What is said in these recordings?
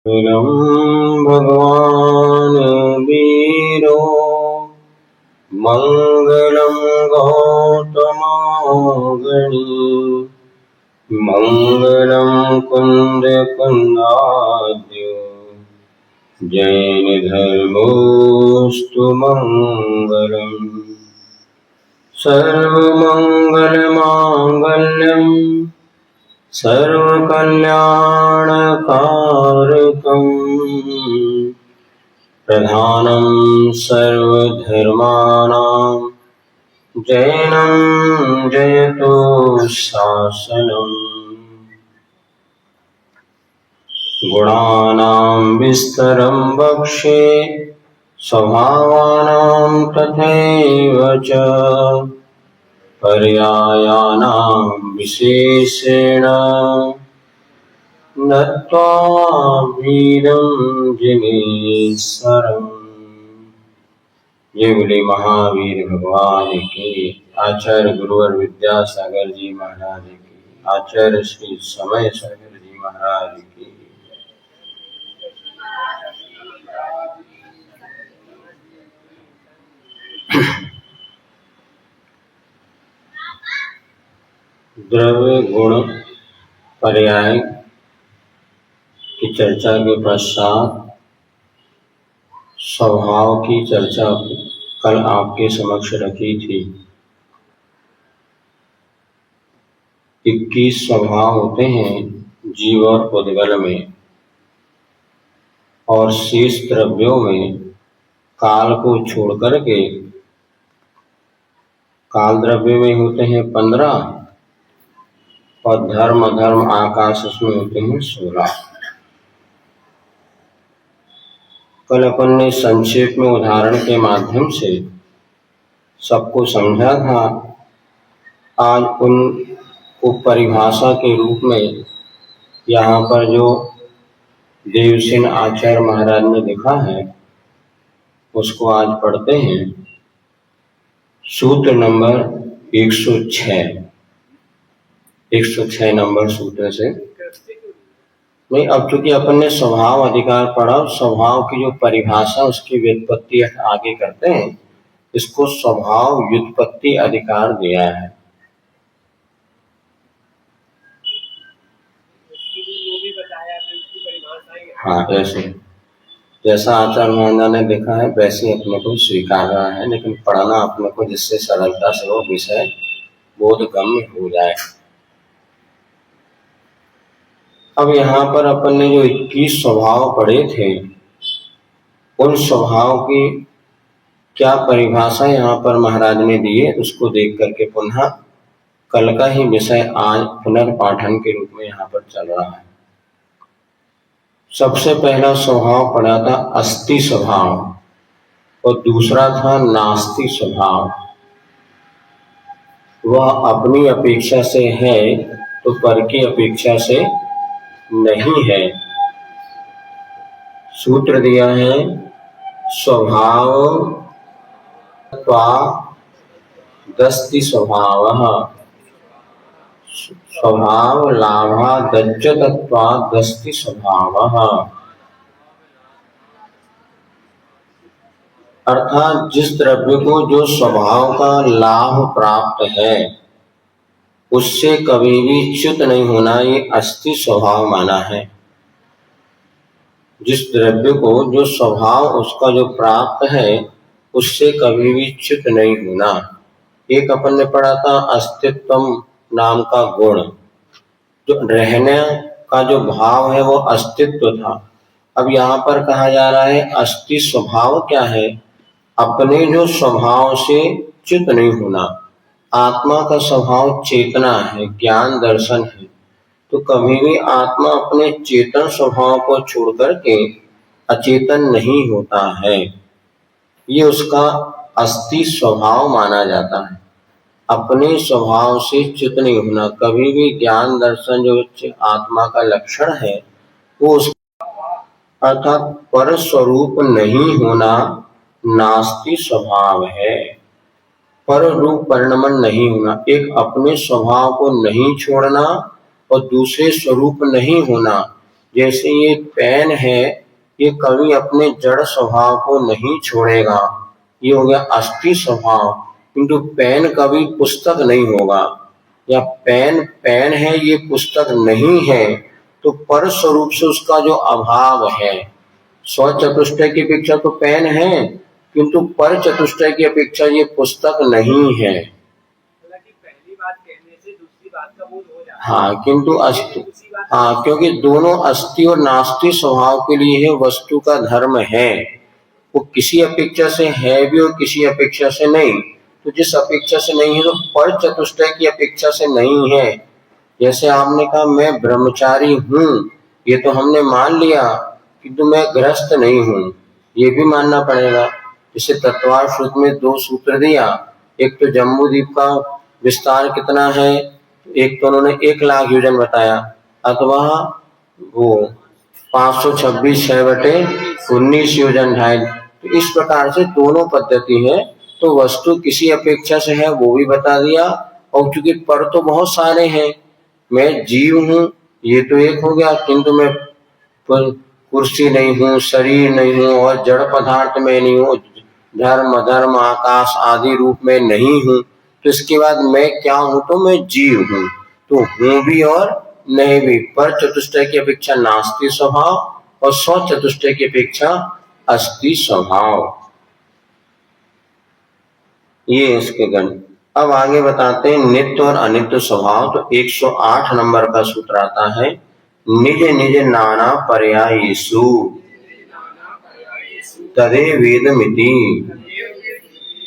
इदं भगवान् वीरो मङ्गलं गौतमागणि मङ्गलं कुन्दकुन्दाद्य जैनधर्मोऽस्तु मङ्गलम्। सर्वमङ्गलमाङ्गल्यं सर्वकल्याणकारकम् प्रधानं सर्वधर्माणां जैनं जयतु शासनम्। गुणानां विस्तरं वक्ष्ये स्वभावानां तथैव च पर्यायानां विशेषेण नत्वा वीरं जिनेश्वरम्। ये बोले महावीर भगवान की, आचार्य गुरुवर विद्यासागर जी महाराज की, आचार्य श्री समय सागर जी महाराज की। द्रव्य गुण पर्याय की चर्चा के पश्चात स्वभाव की चर्चा कल आपके समक्ष रखी थी। 21 स्वभाव होते हैं जीव और उद्गल में, और शेष द्रव्यों में काल को छोड़ करके काल द्रव्य में होते हैं 15 और धर्म अधर्म आकाश उसमें होते हैं 16। कल अपन ने संक्षेप में उदाहरण के माध्यम से सबको समझा था। आज उनको परिभाषा के रूप में यहाँ पर जो देवसेन आचार्य महाराज ने लिखा है उसको आज पढ़ते हैं। सूत्र नंबर 106 नंबर सूत्र से नहीं। अब चूंकि अपन ने स्वभाव अधिकार पढ़ा, स्वभाव की जो परिभाषा उसकी व्युत्पत्ति आगे करते हैं, इसको स्वभाव व्युत्पत्ति अधिकार दिया है। हाँ, ऐसे जैसा आचार्य महाराज ने लिखा है वैसे अपने को स्वीकार रहा है, लेकिन पढ़ना अपने को जिससे सरलता से वो विषय बोधगम्य हो जाए। अब यहाँ पर अपन ने जो 21 स्वभाव पढ़े थे, उन स्वभाव की क्या परिभाषा यहाँ पर महाराज ने दी है, उसको देख करके पुनः कल का ही विषय आज पुनर्पाठन के रूप में यहाँ पर चल रहा है। सबसे पहला स्वभाव पढ़ा था अस्ति स्वभाव और दूसरा था नास्ति स्वभाव। वह अपनी अपेक्षा से है तो पर की अपेक्षा से नहीं है। सूत्र दिया है स्वभाव दस्ति स्वभावः स्वभाव लाभादज्जतत्वादस्ति स्वभावः। अर्थात जिस द्रव्य को जो स्वभाव का लाभ प्राप्त है उससे कभी भी च्युत नहीं होना, ये अस्ति स्वभाव माना है। जिस द्रव्य को जो स्वभाव उसका जो प्राप्त है उससे कभी भी च्युत नहीं होना। एक अपन ने पढ़ा था अस्तित्व नाम का गुण, जो रहने का जो भाव है वो अस्तित्व था। अब यहाँ पर कहा जा रहा है अस्ति स्वभाव क्या है, अपने जो स्वभाव से च्युत नहीं होना। आत्मा का स्वभाव चेतना है, ज्ञान दर्शन है, तो कभी भी आत्मा अपने चेतन स्वभाव को छोड़ करके अचेतन नहीं होता है। ये उसका अस्ति स्वभाव माना जाता है। अपने स्वभाव से च्युत नहीं होना, कभी भी ज्ञान दर्शन जो आत्मा का लक्षण है वो उसका अर्थात पर स्वरूप नहीं होना नास्ति स्वभाव है। पर रूप परिणमन नहीं होना, एक अपने स्वभाव को नहीं छोड़ना और दूसरे स्वरूप नहीं होना, जैसे ये पेन है, ये कभी अपने जड़ स्वभाव को नहीं छोड़ेगा, ये हो गया अस्थि स्वभाव। किंतु पेन कभी पुस्तक नहीं होगा, या पेन पेन है ये पुस्तक नहीं है, तो पर स्वरूप से उसका जो अभाव है, स्व चतुष्टय की अपेक्षा तो पेन है, किंतु पर चतुष्टय की अपेक्षा ये पुस्तक नहीं है। पहली बात कहने से दूसरी बात का बोध हो जाता है। हाँ, किंतु हाँ, क्योंकि दोनों अस्थि और नास्ति स्वभाव के लिए है, वस्तु का धर्म है, वो किसी अपेक्षा से है भी और किसी अपेक्षा से नहीं। तो जिस अपेक्षा से नहीं है तो पर चतुष्टय की अपेक्षा से नहीं है। जैसे आपने कहा मैं ब्रह्मचारी हूँ, ये तो हमने मान लिया, किंतु मैं गृहस्थ नहीं हूँ, ये भी मानना पड़ेगा। जैसे तत्वार सूत्र में 2 सूत्र दिया, एक तो जम्बूद्वीप का विस्तार कितना है, एक तो उन्होंने 1 लाख योजन बताया, अथवा वो 526 6/19 योजन ढाई। तो इस प्रकार से दोनों पद्धति है। तो वस्तु किसी अपेक्षा से है वो भी बता दिया, और चूंकि पर तो बहुत सारे हैं, मैं जीव हूँ ये तो एक हो गया, किंतु मैं कुर्सी नहीं हूँ, शरीर नहीं हूँ, और जड़ पदार्थ में नहीं हूँ, धर्म धर्म आकाश आदि रूप में नहीं हूँ। तो इसके बाद मैं क्या हूँ, तो मैं जीव हूँ। तो हूँ भी और नहीं भी, पर चतुष्टय की अपेक्षा नास्ति स्वभाव और स्व चतुष्टय की अपेक्षा अस्थि स्वभाव, ये इसके गण। अब आगे बताते हैं नित्य और अनित्य स्वभाव। तो 108 नंबर का सूत्र आता है, निज निज नाना पर्यायेषु तदे वेदमिति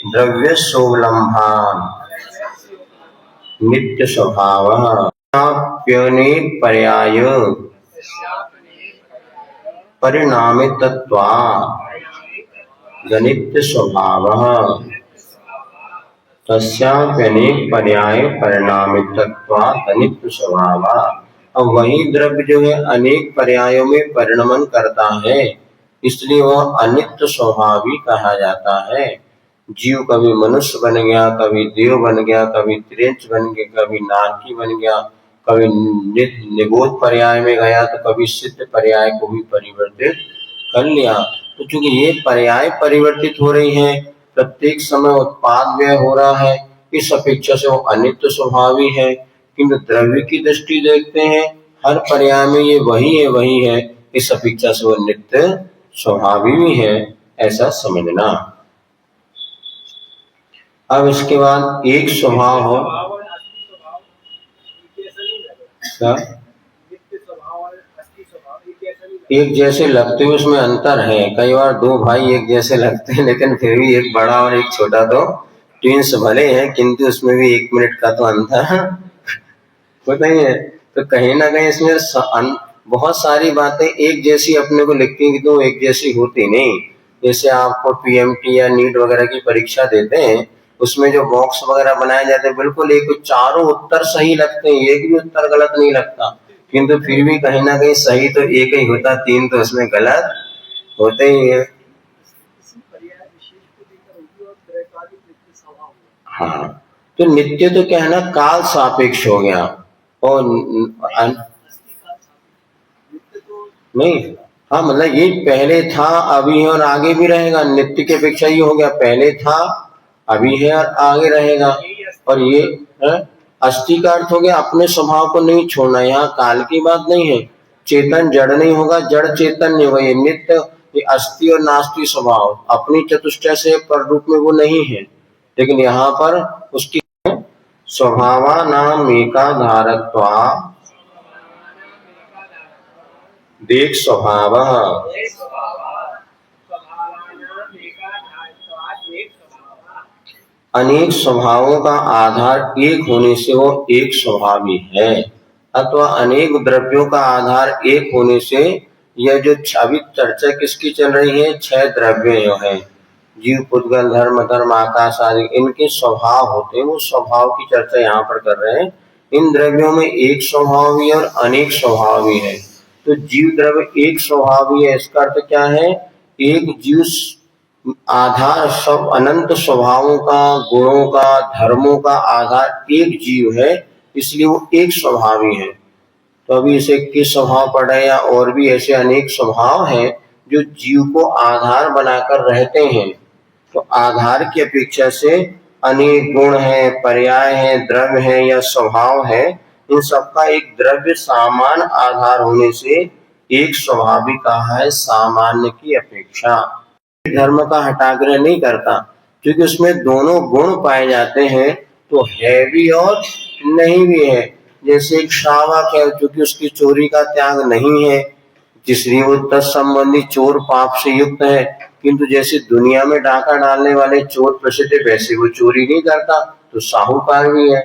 द्रव्य सोवलंभान नित्य स्वभावः प्यनेक पर्याय परिणामितत्वात् गनित्य स्वभावः तस्याप्यनेक पर्याय परिणामितत्वात् अनित्य स्वभावः। अब वही द्रव्य जो है अनेक पर्यायों में परिणमन करता है, इसलिए वह अनित्य स्वभावी कहा जाता है। जीव कभी मनुष्य बन गया, कभी देव बन गया, कभी त्रिंच बन गया, कभी नारकी बन गया, कभी निबोध पर्याय में गया, तो कभी सिद्ध पर्याय को भी परिवर्तित कर लिया। तो चूंकि ये पर्याय परिवर्तित हो रही है, प्रत्येक समय उत्पाद व्यय हो रहा है, इस अपेक्षा से वो अनित्य स्वभावी है। किंतु द्रव्य की दृष्टि देखते हैं, हर पर्याय में ये वही है, इस अपेक्षा से वो नित्य स्वभावी भी है, ऐसा समझना। अब इसके बाद एक स्वभाव हो क्या एक जैसे लगते हैं, उसमें अंतर है। कई बार 2 भाई एक जैसे लगते हैं, लेकिन फिर भी एक बड़ा और एक छोटा, तो ट्विंस भले हैं, किंतु उसमें भी 1 मिनट का तो अंतर होता ही है। तो कहीं ना कहीं इसमें बहुत सारी बातें एक जैसी अपने को लिखती हैं, तो एक जैसी होती नहीं। जैसे आपको पीएमटी या नीट वगैरह की परीक्षा देते हैं, उसमें जो बॉक्स वगैरह बनाए जाते हैं, बिल्कुल एक चारों उत्तर सही लगते हैं, एक भी उत्तर गलत नहीं लगता, किंतु फिर भी कहीं ना कहीं सही तो एक ही होता, 3 तो उसमें गलत होते ही है। हाँ, तो नित्य तो क्या है ना, काल सापेक्ष हो गया, और नहीं, हाँ मतलब ये पहले था, अभी है और आगे भी रहेगा। नित्य की अपेक्षा ये हो गया, पहले था, अभी है और आगे रहेगा। और ये अस्थि का अर्थ हो गया अपने स्वभाव को नहीं छोड़ना, यहाँ काल की बात नहीं है। चेतन जड़ नहीं होगा, जड़ चेतन नहीं होगा, ये नित्य, ये अस्थि और नास्ति स्वभाव अपनी चतुष्टय से पर रूप में वो नहीं है, लेकिन यहाँ पर उसकी स्वभावानाम एकाधारत्वा देख स्वभावः। अनेक स्वभावों का आधार एक होने से वो एक स्वभावी है, अथवा अनेक द्रव्यों का आधार एक होने से, यह जो अभी चर्चा किसकी चल रही है, 6 द्रव्य जो है, जीव पुद्गल धर्म धर्म आकाश आदि, इनके स्वभाव होते हैं, वो स्वभाव की चर्चा यहाँ पर कर रहे हैं। इन द्रव्यों में एक स्वभावी और अनेक स्वभावी है। तो जीव द्रव्य एक स्वभावी है, इसका अर्थ क्या है, एक जीव आधार सब अनंत स्वभावों का, गुणों का, धर्मों का आधार एक जीव है, इसलिए वो एक स्वभावी है। तो अभी इसे 21 स्वभाव पढ़े या और भी ऐसे अनेक स्वभाव हैं जो जीव को आधार बनाकर रहते हैं। तो आधार की अपेक्षा से अनेक गुण हैं, पर्याय हैं, द्रव्य हैं या स्वभाव है, इन सबका एक द्रव्य सामान आधार होने से एक स्वभाव भी कहा है सामान्य की अपेक्षा। धर्म का हटाग्रह नहीं करता, क्योंकि उसमें दोनों गुण पाए जाते हैं, तो है भी और नहीं भी है। जैसे एक शावक है, क्योंकि उसकी चोरी का त्याग नहीं है, इसलिए वो तत्संबंधी चोर पाप से युक्त है। किंतु जैसे दुनिया में डाका डालने वाले चोर प्रसिद्ध है, वैसे वो चोरी नहीं करता, तो साहूकार भी है।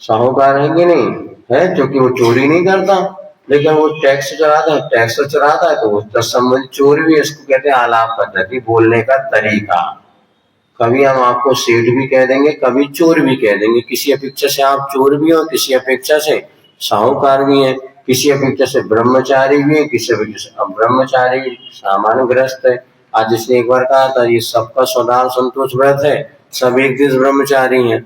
साहूकार है कि नहीं है, क्योंकि वो चोरी नहीं करता, लेकिन वो टैक्स चढ़ाता है, टैक्स चढ़ाता है, तो वो तत्संबंधी चोर भी है। इसको कहते हैं आलाप पद्धति, बोलने का तरीका। कभी हम आपको सेठ भी कह देंगे, कभी चोर भी कह देंगे। किसी अपेक्षा से आप चोर भी हो, किसी अपेक्षा से साहूकार भी है, किसी अपेक्षा से ब्रह्मचारी भी है, किसी अपेक्षा से अब्रह्मचारी सामान्य ग्रस्त है। आज जिसने एक बार कहा था, ये सबका स्वभाव संतोष व्रत है, सब एक दिन ब्रह्मचारी है,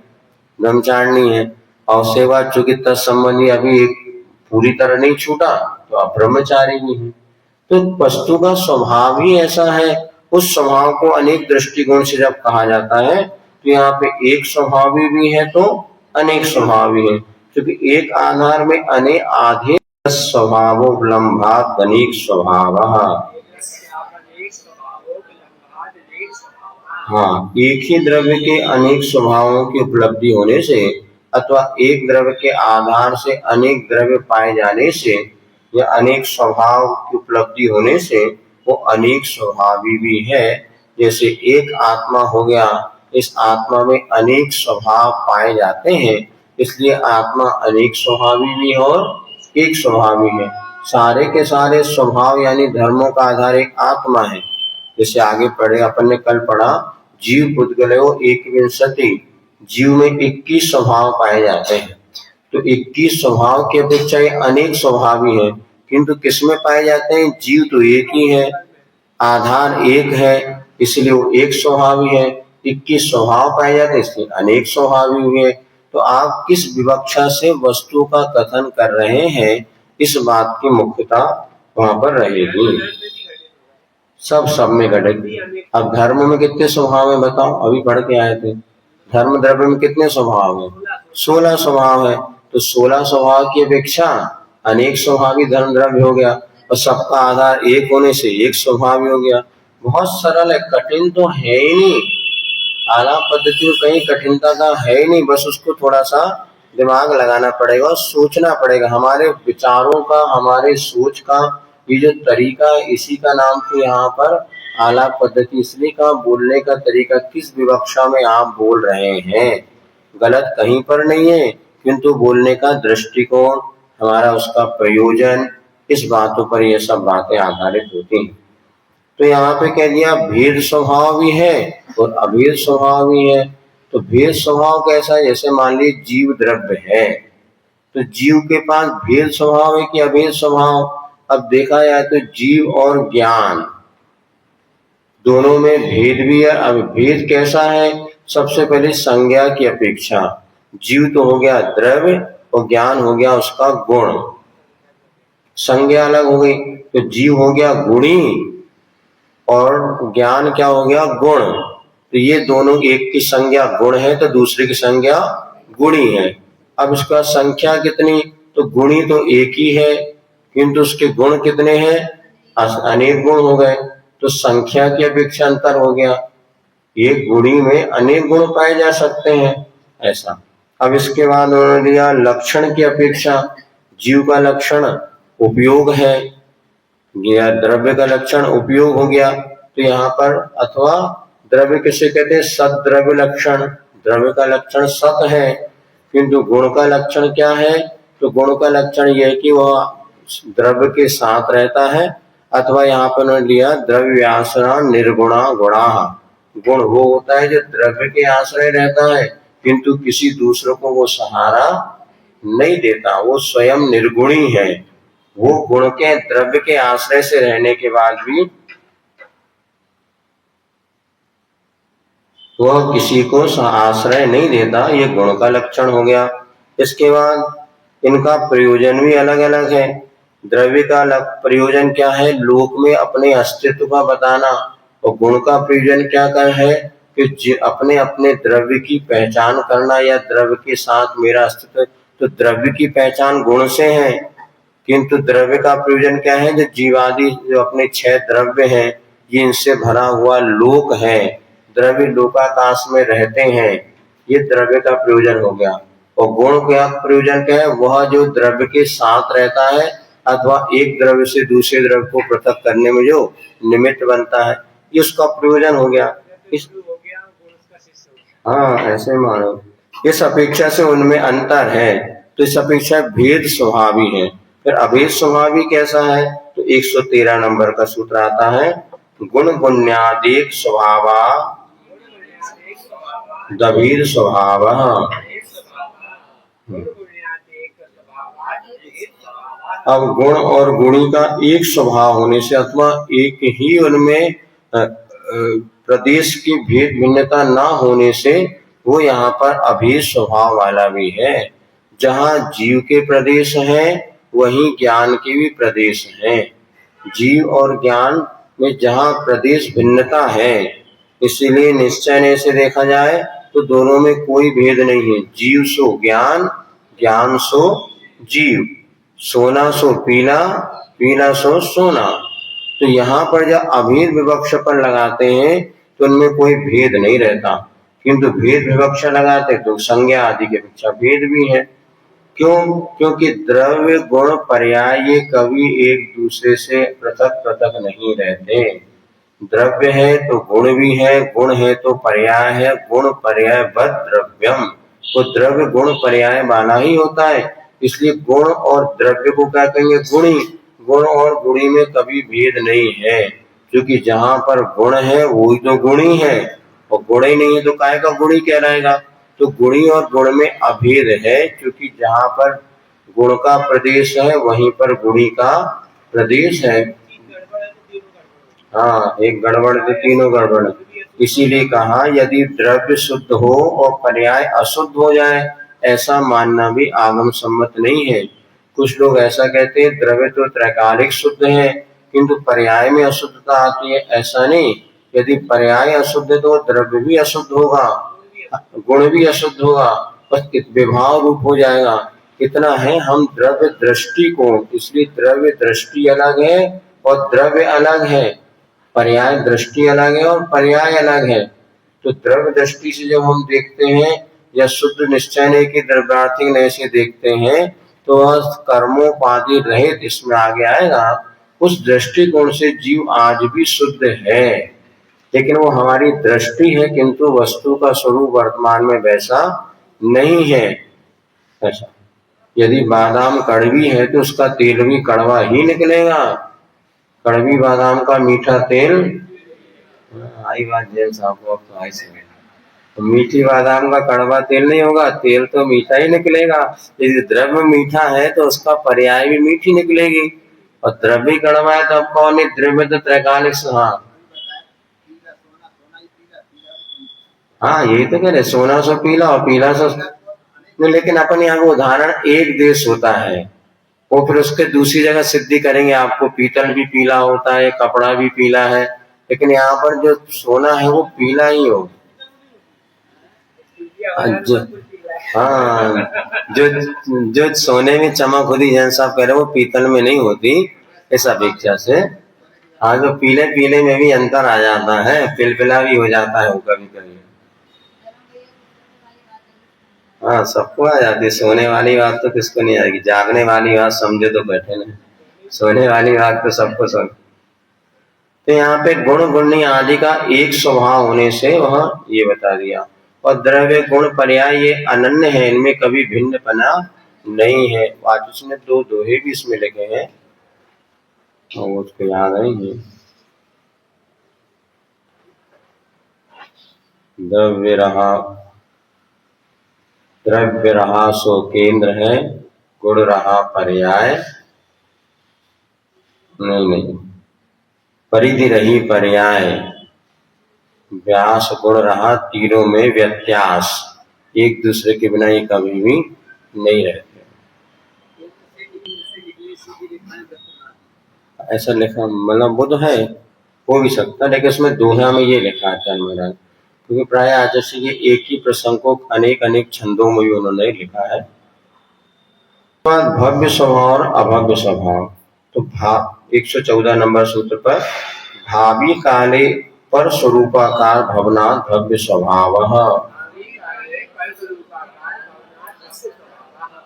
ब्रह्मचारिणी है। और सेवा चूंकि तत्संबंधी अभी एक पूरी तरह नहीं छूटा, तो अब ब्रह्मचारी भी है। तो वस्तु का स्वभाव ही ऐसा है। उस स्वभाव को अनेक दृष्टिकोण से जब कहा जाता है, तो यहाँ पे एक स्वभावी भी है तो अनेक स्वभावी है, क्योंकि एक आधार में अनेक आधे स्वभावोपलम्भात् अनेक स्वभाव। हाँ, एक ही द्रव्य के अनेक स्वभावों की उपलब्धि होने से अथवा एक द्रव्य के आधार से अनेक द्रव्य पाए जाने से या अनेक स्वभाव की उपलब्धि होने से वो अनेक स्वभावी भी है। जैसे एक आत्मा हो गया, इस आत्मा में अनेक स्वभाव पाए जाते हैं, इसलिए आत्मा अनेक स्वभावी भी है और एक स्वभावी है। सारे के सारे स्वभाव यानी धर्मों का आधार एक आत्मा है। जैसे आगे पढ़े, अपन ने कल पढ़ा, जीव पुद्गलो एक विंशति, जीव में 21 स्वभाव पाए जाते हैं। तो 21 स्वभाव की अपेक्षा अनेक स्वभावी है, किंतु किसमें पाए जाते हैं? जीव तो एक ही है, आधार एक है, इसलिए वो एक स्वभावी है। 21 स्वभाव पाए जाते हैं, इसलिए अनेक स्वभावी हुए। तो आप किस विवक्षा से वस्तु का कथन कर रहे हैं, इस बात की मुख्यता वहां पर रहेगी। सब में घटेगी। अब धर्म में कितने स्वभाव है बताओ, अभी पढ़ के आए थे। धर्म द्रव्य में कितने स्वभाव है? 16 स्वभाव है। तो 16 स्वभाव की अपेक्षा अनेक स्वभावी धर्म द्रव्य हो गया, और सबका आधार एक होने से एक स्वभावी हो गया। बहुत सरल है, कठिन तो है ही नहीं। आलाप पद्धति में कहीं कठिनता का है ही नहीं, बस उसको थोड़ा सा दिमाग लगाना पड़ेगा और सोचना पड़ेगा। हमारे विचारों का, हमारे सोच का ये जो तरीका है, इसी का नाम तो यहाँ पर आलाप पद्धति इसलिए का, बोलने का तरीका, किस विवक्षा में आप बोल रहे हैं, गलत कहीं पर नहीं है, किंतु बोलने का दृष्टिकोण, हमारा उसका प्रयोजन, इस बातों पर ये सब बातें आधारित होती हैं। तो यहाँ पे कह दिया भेद स्वभाव भी है और अभेद स्वभाव भी है। तो भेद स्वभाव कैसा है? जैसे मान लीजिए जीव द्रव्य है, तो जीव के पास भेद स्वभाव है कि अभेद स्वभाव? अब देखा जाए तो जीव और ज्ञान दोनों में भेद भी है। अब भेद कैसा है? सबसे पहले संज्ञा की अपेक्षा जीव तो हो गया द्रव्य और ज्ञान हो गया उसका गुण। संज्ञा अलग हो गई, तो जीव हो गया गुणी और ज्ञान क्या हो गया? गुण। तो ये दोनों, एक की संज्ञा गुण है तो दूसरे की संज्ञा गुणी है। अब इसका संख्या कितनी? तो गुणी तो एक ही है, किंतु उसके गुण कितने हैं? अनेक गुण हो गए, तो संख्या की अपेक्षा अंतर हो गया। एक गुणी में अनेक गुण पाए जा सकते हैं, ऐसा। अब इसके बाद उन्होंने लिया लक्षण की अपेक्षा। जीव का लक्षण उपयोग है, या द्रव्य का लक्षण उपयोग हो गया। तो यहाँ पर अथवा द्रव्य किसे कहते हैं? सद्द्रव्य लक्षण। द्रव्य का लक्षण सत है, किंतु गुण का लक्षण क्या है? तो गुण का लक्षण यह है कि वह द्रव्य के साथ रहता है, अथवा यहाँ पर उन्होंने लिया द्रव्य आश्रय निर्गुणा गुणा। गुण वो होता है जो द्रव्य के आश्रय रहता है, किंतु किसी दूसरे को वो सहारा नहीं देता, वो स्वयं निर्गुणी है। वो गुण के, द्रव्य के आश्रय से रहने के बाद भी वह किसी को आश्रय नहीं देता, ये गुण का लक्षण हो गया। इसके बाद इनका प्रयोजन भी अलग अलग है। द्रव्य का अलग प्रयोजन क्या है? लोक में अपने अस्तित्व का बताना। और गुण का प्रयोजन क्या है? कि अपने अपने द्रव्य की पहचान करना, या द्रव्य के साथ मेरा अस्तित्व। तो द्रव्य की पहचान गुण से है, किंतु द्रव्य का प्रयोजन क्या है? जो जीवादि जो अपने 6 द्रव्य हैं, ये इनसे भरा हुआ लोक है, द्रव्य लोकाकाश में रहते हैं, ये द्रव्य का प्रयोजन हो गया। और गुण का प्रयोजन क्या है? वह जो द्रव्य के साथ रहता है अथवा एक द्रव्य से दूसरे द्रव्य को पृथक करने में जो निमित्त बनता है, ये उसका प्रयोजन हो गया। इस हो गया, गुण उसका शिष्य हो गया। हाँ, ऐसे मानो। इस अपेक्षा से उनमें अंतर है, तो इस अपेक्षा भेद स्वभावी है। फिर अभेद स्वभावी कैसा है? तो 113 नंबर का सूत्र आता है, गुण गुण्यादेक स्वभावा दभीर स्वभाव। अब गुण और गुणी का एक स्वभाव होने से अथवा एक ही उनमें प्रदेश की भेद भिन्नता ना होने से वो यहाँ पर अभेद स्वभाव वाला भी है। जहाँ जीव के प्रदेश हैं वहीं ज्ञान के भी प्रदेश हैं। जीव और ज्ञान में जहाँ प्रदेश भिन्नता है, इसीलिए निश्चय से देखा जाए तो दोनों में कोई भेद नहीं है। जीव सो ज्ञान, ज्ञान सो जीव, सोना सो पीला, पीला सो सोना। तो यहाँ पर जब अभेद विवक्षा पर लगाते हैं तो उनमें कोई भेद नहीं रहता, किंतु भेद विवक्षा लगाते तो संज्ञा आदि के अपेक्षा भेद भी है। क्यों? क्योंकि द्रव्य गुण पर्याय ये कभी एक दूसरे से पृथक पृथक नहीं रहते। द्रव्य है तो गुण भी है, गुण है तो पर्याय है, गुण पर्याय बद द्रव्यम। तो द्रव्य गुण पर्याय वाला ही होता है, इसलिए गुण और द्रव्य को क्या कहेंगे? गुणी। गुण और गुणी में कभी भेद नहीं है, क्योंकि जहाँ पर गुण है वही तो गुणी है, और गुण ही नहीं है तो काय का गुणी कहलाएगा। तो गुणी और गुण में अभेद है, क्योंकि जहाँ पर गुण का प्रदेश है वहीं पर गुणी का प्रदेश है। हाँ, एक गड़बड़ तो तीनों गड़बड़। इसीलिए कहा यदि द्रव्य शुद्ध हो और पर्याय अशुद्ध हो जाए, ऐसा मानना भी आगम सम्मत नहीं है। कुछ लोग ऐसा कहते हैं द्रव्य तो त्रैकालिक शुद्ध है किंतु पर्याय में अशुद्धता आती है। ऐसा नहीं, यदि पर्याय अशुद्ध है तो द्रव्य भी अशुद्ध होगा, गुण भी अशुद्ध होगा, बस विभाव रूप हो जाएगा। इतना है, हम द्रव्य दृष्टि को, इसलिए द्रव्य दृष्टि अलग है और द्रव्य अलग है, पर्याय दृष्टि अलग है और पर्याय अलग है। तो द्रव्य दृष्टि से जब हम देखते हैं या शुद्ध निश्चय ने की द्रव्यार्थी ने से देखते हैं तो वह कर्मोपाधि रहित इसमें आगे आएगा। उस दृष्टिकोण से जीव आज भी शुद्ध है, लेकिन वो हमारी दृष्टि है, किंतु वस्तु का स्वरूप वर्तमान में वैसा नहीं है। ऐसा यदि बादाम कड़वी है तो उसका तेल भी कड़वा ही निकलेगा। कड़वी बादाम का मीठा तेल, आई बात जैन साहब को अब तो आई से तो मीठी बादाम का कड़वा तेल नहीं होगा, तेल तो मीठा ही निकलेगा। यदि द्रव्य मीठा है तो उसका पर्याय भी मीठी निकलेगी, और द्रव्य कड़वा है तो अब कौन है? द्रव्य तो त्रैकालिक। हाँ, यही तो कह रहे, सोना सो पीला और पीला सो। लेकिन अपन यहाँ को उदाहरण एक देश होता है, वो फिर उसके दूसरी जगह सिद्धि करेंगे आपको पीतल भी पीला होता है, कपड़ा भी पीला है, लेकिन यहाँ पर जो सोना है वो पीला ही हो। जो हाँ, जो सोने में चमक होती, जैन साहब कह रहे वो पीतल में नहीं होती, इस अपेक्षा से। हाँ, जो पीले पीले में भी अंतर आ जाता है, पिलपिला भी हो जाता है वो कभी कभी। हाँ, सबको आ जाती है। सोने वाली बात तो किसको नहीं आएगी, जागने वाली बात समझे तो बैठे नहीं, सोने वाली बात तो सबको सुन। तो यहाँ पे गुण गुणी आदि का एक स्वभाव होने से वह ये बता दिया। और द्रव्य गुण पर्याय ये अनन्य है, इनमें कभी भिन्नपना नहीं है। वाचस्पति ने दो दोहे भी इसमें लिखे हैं और उसको याद नहीं है। द्रव्य रहा सो केंद्र है, गुण रहा पर्याय नहीं, परिधि रही पर्याय, व्यास गुण रहा तीरों में व्यत्यास, एक दूसरे के बिना ये कभी भी नहीं रहते। ऐसा लिखा, मतलब वो तो है, हो भी सकता है, लेकिन इसमें दोहा में ये लिखा है आचार्य महाराज, क्योंकि प्राय आचार्य से ये एक ही प्रसंग को अनेक अनेक छंदों में भी उन्होंने लिखा है। भव्य स्वभाव और अभव्य स्वभाव। तो 114 नंबर सूत्र पर भावी काले पर स्वरूपाकार भवना भव्य स्वभाव।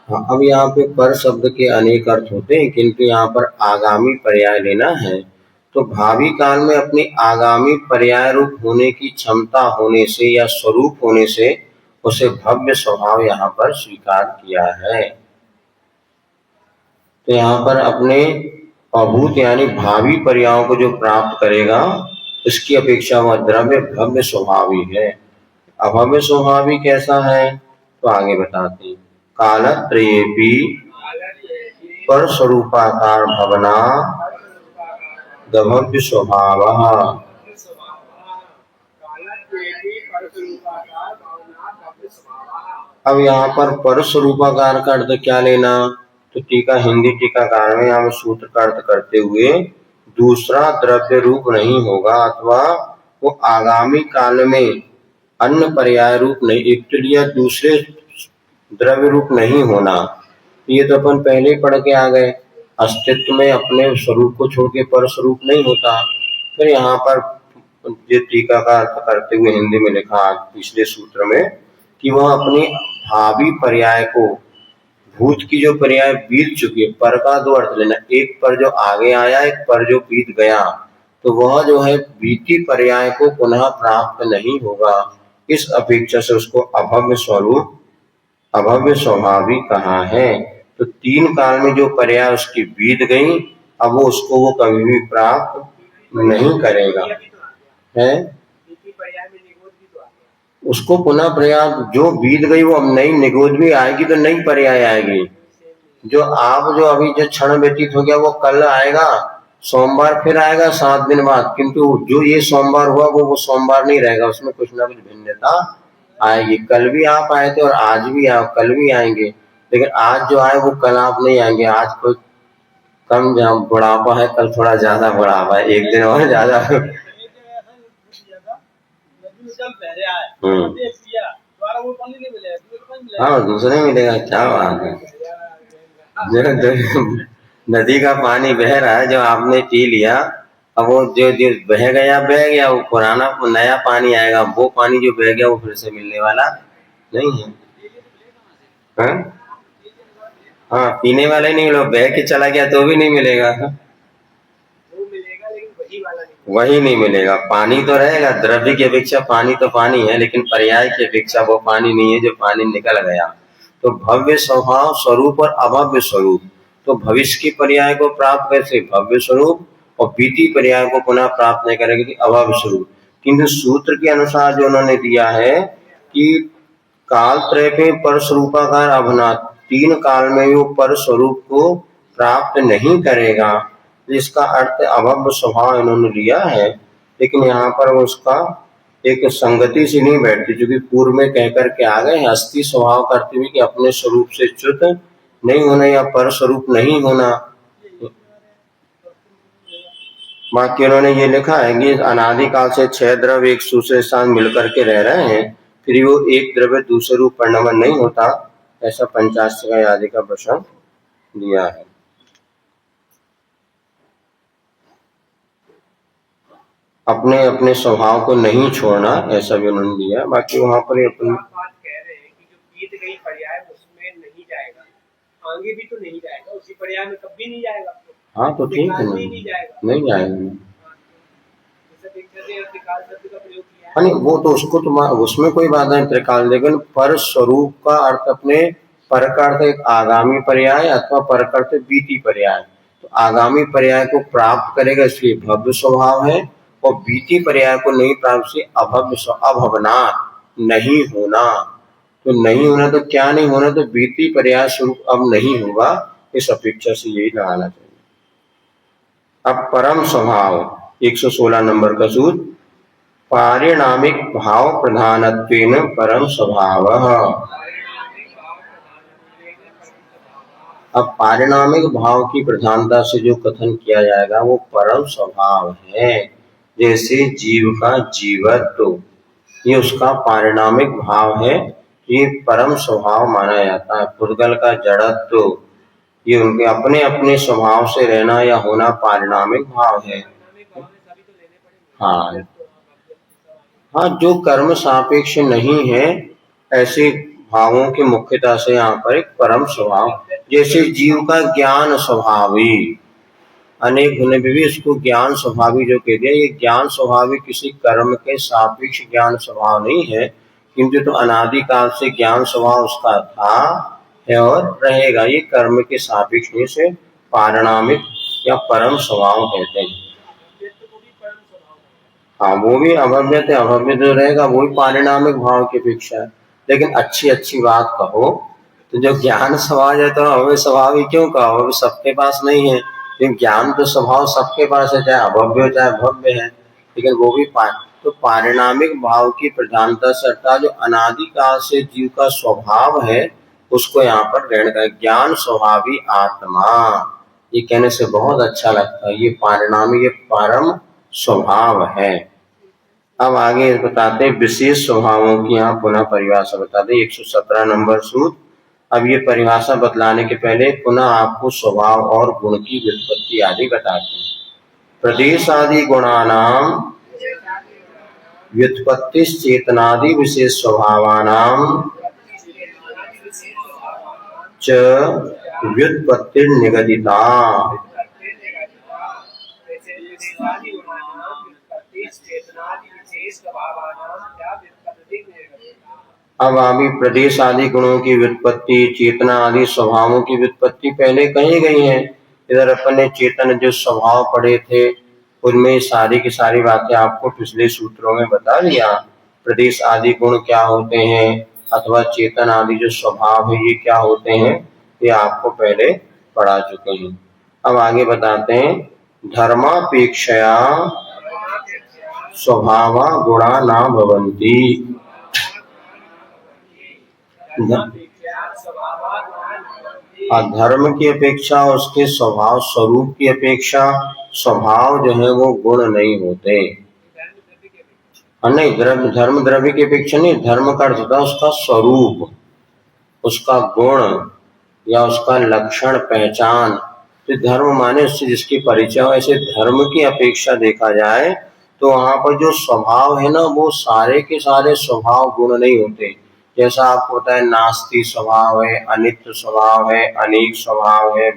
हाँ, अब यहाँ पे पर शब्द के अनेक अर्थ होते हैं, किंतु यहाँ पर आगामी पर्याय लेना है। तो भावी काल में अपनी आगामी पर्याय रूप होने की क्षमता होने से या स्वरूप होने से उसे भव्य स्वभाव यहाँ पर स्वीकार किया है। तो यहाँ पर अपने अभूत यानी भावी पर्यायों को जो प्राप्त करेगा उसकी अपेक्षा वह द्रव्य भव्य स्वभावी है। अभव्य स्वभावी कैसा है तो आगे बताते हैं। कालत्रयेपि पर स्वरूपाकार भवना भव्य स्वभावः। अब यहाँ पर स्वरूपाकार का अर्थ क्या लेना, तो टीका हिंदी टीकाकार में यहाँ सूत्र का अर्थ करते हुए दूसरा द्रव्य रूप नहीं होगा अथवा वो आगामी काल में अन्य पर्याय रूप नहीं, एक दूसरे द्रव्य रूप नहीं होना। ये तो अपन पहले ही पढ़ के आ गए, अस्तित्व में अपने स्वरूप को छोड़ के पर स्वरूप नहीं होता। फिर यहाँ पर ये टीका का अर्थ करते हुए हिंदी में लिखा पिछले सूत्र में कि वह अपनी भावी पर्याय को, भूत की जो पर्याय बीत चुकी है, पर का दो अर्थ लेना, एक पर जो आगे आया, एक पर जो बीत गया, तो वह जो है बीती पर्याय को पुनः प्राप्त नहीं होगा। इस अपेक्षा से उसको अभव्य स्वरूप अभव्य स्वभावी कहा है। तो तीन काल में जो पर्याय उसकी बीत गई, अब वो उसको वो कभी भी प्राप्त नहीं करेगा है। उसको पुनः पर्याय जो बीत गई वो अब नई निगोद भी आएगी, तो नई पर्याय आएगी। जो आप जो अभी जो क्षण व्यतीत हो गया वो कल आएगा, सोमवार फिर आएगा 7 दिन बाद, किंतु जो ये सोमवार हुआ वो सोमवार नहीं रहेगा, उसमें कुछ ना कुछ भिन्नता आएगी। कल भी आप आए थे और आज भी आप कल भी आएंगे, लेकिन आज जो आए वो कल आप नहीं आएंगे। आज कोई कम बुढ़ापा है, कल थोड़ा ज्यादा बुढ़ापा है, एक दिन और ज्यादा। हाँ दूसरे मिलेगा, क्या बात है। जो नदी का पानी बह रहा है, जो आपने पी लिया, अब वो जो बह गया, वो पुराना नया पानी आएगा, वो पानी जो बह गया वो फिर से मिलने वाला नहीं है। हाँ पीने वाला ही नहीं मिलेगा, बह के चला गया तो भी नहीं मिलेगा, वही नहीं मिलेगा। पानी तो रहेगा, द्रव्य की अपेक्षा पानी तो पानी है, लेकिन पर्याय की अपेक्षा वो पानी नहीं है जो पानी निकल गया। तो भव्य स्वभाव स्वरूप और अभव्य स्वरूप, तो भविष्य की पर्याय को प्राप्त कैसे भव्य स्वरूप, और बीती पर्याय को पुनः प्राप्त नहीं करेगी अभव्य स्वरूप। किंतु सूत्र के अनुसार जो उन्होंने दिया है कि काल त्रय पे पर स्वरूपाकार अभना, तीन काल में वो पर स्वरूप को प्राप्त नहीं करेगा, जिसका अर्थ अभव्य स्वभाव इन्होंने लिया है। लेकिन यहाँ पर उसका एक संगति से नहीं बैठती, क्योंकि पूर्व में कहकर के आ गए अस्थि स्वभाव करते हुए कि अपने स्वरूप से च्युत नहीं होना या पर स्वरूप नहीं होना। बाकी उन्होंने ये लिखा है कि अनादिकाल से 6 द्रव्य एक दूसरे साथ मिलकर के रह रहे हैं, फिर वो एक द्रव्य दूसरे रूप परिणमन नहीं होता, ऐसा पंचाशय आदि का प्रसंग दिया है। अपने अपने स्वभाव को नहीं छोड़ना, ऐसा भी उन्होंने दिया। बाकी वहाँ पर अपनी बात कह रहे हैं कि जो बीत गई पर्याय उसमें नहीं जाएगा, आगे भी तो नहीं जाएगा, उसी पर्याय में कभी नहीं जाएगा। हाँ तो ठीक है, नहीं जाएगा। नहीं वो तो उसको उसमें कोई बात नहीं त्रिकाल, लेकिन पर स्वरूप का अर्थ अपने पर का अर्थ एक आगामी पर्याय अथवा पर का अर्थ बीती पर्याय। तो आगामी पर्याय को प्राप्त करेगा इसलिए भव्य स्वभाव है, और बीती पर्याय को नहीं प्राप्त से अभव्य अभवना नहीं होना। तो नहीं होना तो क्या नहीं होना, तो बीती पर्याय स्वरूप अब नहीं होगा, इस अपेक्षा से यही लगाना चाहिए। अब परम स्वभाव 116 नंबर का सूत्र, पारिणामिक भाव प्रधानत्वेन परम स्वभाव। अब पारिणामिक भाव की प्रधानता से जो कथन किया जाएगा वो परम स्वभाव है। जैसे जीव का जीवत्व ये उसका पारिणामिक भाव है, ये परम स्वभाव माना जाता है। पुद्गल का जड़त्व ये उनके अपने अपने स्वभाव से रहना या होना पारिणामिक भाव है। हाँ हाँ, जो कर्म सापेक्ष नहीं है ऐसे भावों की मुख्यता से यहाँ पर एक परम स्वभाव, जैसे जीव का ज्ञान स्वभावी, अनेक होने पर भी इसको ज्ञान स्वभावी जो कहते हैं, ये ज्ञान स्वभावी किसी कर्म के सापेक्ष ज्ञान स्वभाव नहीं है, किंतु तो अनादिकाल से ज्ञान स्वभाव उसका था है और रहेगा। ये कर्म के सापेक्ष से पारिणामिक या परम स्वभाव कहते हैं। हाँ, वो भी अभव्यत है, अभव्य जो रहेगा वो भी पारिणामिक भाव की अपेक्षा है। लेकिन अच्छी बात कहो तो जो ज्ञान स्वभाव है तो अभव्य स्वभाव ही क्यों कहो, अभी सबके पास नहीं है, लेकिन ज्ञान तो स्वभाव सबके पास है, चाहे अभव्य हो चाहे भव्य है, लेकिन वो भी तो पारिणामिक भाव की प्रधानता से अर्थात जो अनादिकाल से जीव का स्वभाव है उसको यहाँ पर ग्रहण कर ज्ञान स्वभावी आत्मा, ये कहने से बहुत अच्छा लगता है। ये पारिणामिक ये परम स्वभाव है। अब आगे बताते विशेष स्वभावों की यहाँ पुनः परिभाषा बताते 117 नंबर सूत्र। अब ये परिभाषा बतलाने के पहले पुनः आपको स्वभाव और गुण की व्युत्पत्ति आदि बताते हैं। प्रदेश आदि गुणानाम व्युत्पत्ति चेतनादि विशेष स्वभावानाम च व्युत्पत्ति निगदिता। अब अभी प्रदेश आदि गुणों की व्युत्पत्ति, चेतना आदि स्वभावों की व्युत्पत्ति पहले कही गई है। इधर अपन ने चेतन जो स्वभाव पढ़े थे उनमें सारी की सारी बातें आपको पिछले सूत्रों में बता दिया। प्रदेश आदि गुण क्या होते हैं अथवा चेतन आदि जो स्वभाव है ये क्या होते हैं, ये आपको पहले पढ़ा चुके हैं। अब आगे बताते हैं धर्मापेक्षया स्वभावा गुणा न भवन्ति। धर्म की अपेक्षा उसके स्वभाव स्वरूप की अपेक्षा स्वभाव जो है वो गुण नहीं होते। नहीं, धर्म द्रव्य की अपेक्षा नहीं, धर्म का अर्थ होता है उसका स्वरूप, उसका गुण या उसका लक्षण पहचान। तो धर्म माने उससे जिसकी परिचय हो। ऐसे धर्म की अपेक्षा देखा जाए तो वहां पर जो स्वभाव है ना वो सारे के सारे स्वभाव गुण नहीं होते। जैसा आपको पता है नास्ति स्वभाव है, अनित्य स्वभाव है, अनेक स्वभाव है,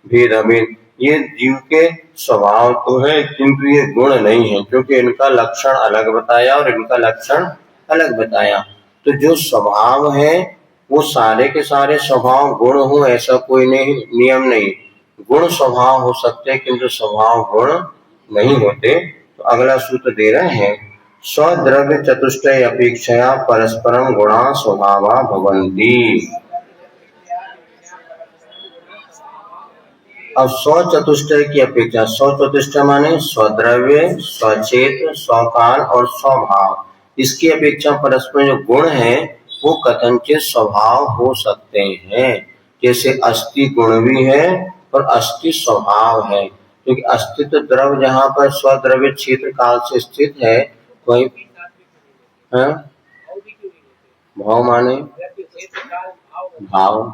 भेद अभेद, ये जीव के स्वभाव तो है किंतु ये गुण नहीं है, क्योंकि इनका लक्षण अलग बताया और इनका लक्षण अलग बताया। तो जो स्वभाव है वो सारे के सारे स्वभाव गुण हो ऐसा कोई नहीं, नियम नहीं। गुण स्वभाव हो सकते हैं किंतु स्वभाव गुण नहीं होते। तो अगला सूत्र दे रहे हैं स्वद्रव्य चतुष्टय अपेक्षया परस्परम गुणा स्वभावा भवन्ति। अब स्व चतुष्टय की अपेक्षा, स्व चतुष्टय माने स्वद्रव्य, स्वचेत, स्वकाल और स्वभाव, इसकी अपेक्षा परस्पर जो गुण है वो कथनचित स्वभाव हो सकते हैं। जैसे अस्थि गुण भी है और अस्थि स्वभाव है, क्योंकि अस्तित्व द्रव जहाँ पर स्वद्रव्य क्षेत्र काल से स्थित है वही भाव माने भाव